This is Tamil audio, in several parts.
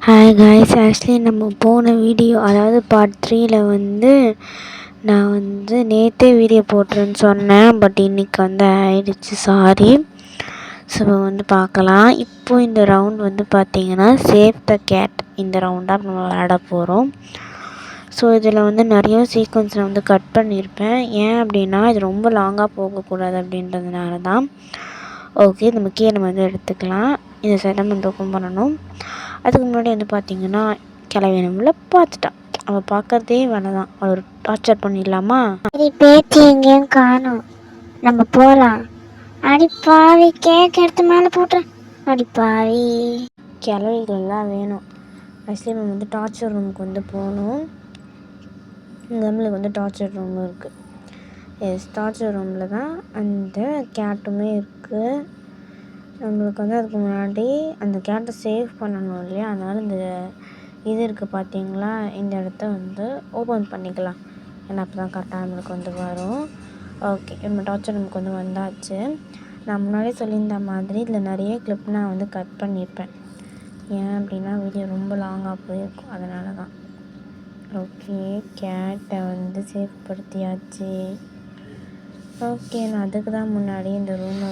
ஹாய் காய்ஸ், ஆக்சுவலி நம்ம போன வீடியோ, அதாவது பார்ட் 3ல் நான் நேற்றே வீடியோ போட்டுருன்னு சொன்னேன். பட் இன்றைக்கி ஆயிடுச்சு, சாரி. ஸோ பார்க்கலாம். இப்போது இந்த ரவுண்ட் பார்த்திங்கன்னா சேவ் த கேட், இந்த ரவுண்டாக நம்ம விளையாட போகிறோம். ஸோ இதில் நிறைய சீக்வன்ஸில் கட் பண்ணியிருப்பேன். ஏன் அப்படின்னா இது ரொம்ப லாங்காக போகக்கூடாது அப்படின்றதுனால தான். ஓகே, நம்ம கீழே எடுத்துக்கலாம். இந்த சைடம் ஓப்பன் பண்ணணும். அதுக்கு முன்னாடி பார்த்திங்கன்னா கிளவினமில் பார்த்துட்டான். அவள் பார்க்கறதே வேணாதான். அவள் ஒரு டார்ச்சர் பண்ணிடலாமா? சரி, பேத்தி எங்கேயும் காணும், நம்ம போகலாம். அடிப்பாவி, கேக் எடுத்து மேலே போட்டுறேன். அடிப்பாவி, கிளவிகள்லாம் வேணும். ஆக்சுவலி நம்ம டார்ச்சர் ரூமுக்கு போகணும். நம்மளுக்கு டார்ச்சர் ரூம் இருக்குது. எஸ், டார்ச்சர் ரூமில் தான் அந்த கேட்டுமே இருக்குது. நம்மளுக்கு அதுக்கு முன்னாடி அந்த கேட்டை சேவ் பண்ணணும் இல்லையா? அதனால் இந்த இது இருக்குது பார்த்தீங்களா, இந்த இடத்த ஓப்பன் பண்ணிக்கலாம். ஏன்னா அப்போ தான் கரெக்டாக நம்மளுக்கு வரும். ஓகே, நம்ம டார்ச்சர் ரூமுக்கு வந்தாச்சு. நான் முன்னாடியே சொல்லியிருந்த மாதிரி இதில் நிறைய கிளிப் நான் கட் பண்ணியிருப்பேன். ஏன் அப்படின்னா வீடியோ ரொம்ப லாங்காக போயிருக்கும், அதனால தான். ஓகே, கேட்டை சேவ் படுத்தியாச்சு. ஓகே, நான் அதுக்கு தான் முன்னாடி இந்த ரூமை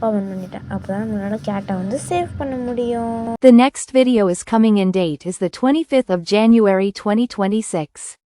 ஓப்பன் பண்ணிட்டேன். அப்போ தான் நம்மளால கேட்டை சேவ் பண்ண முடியும். The next video is coming in date is the 25th of January 2026.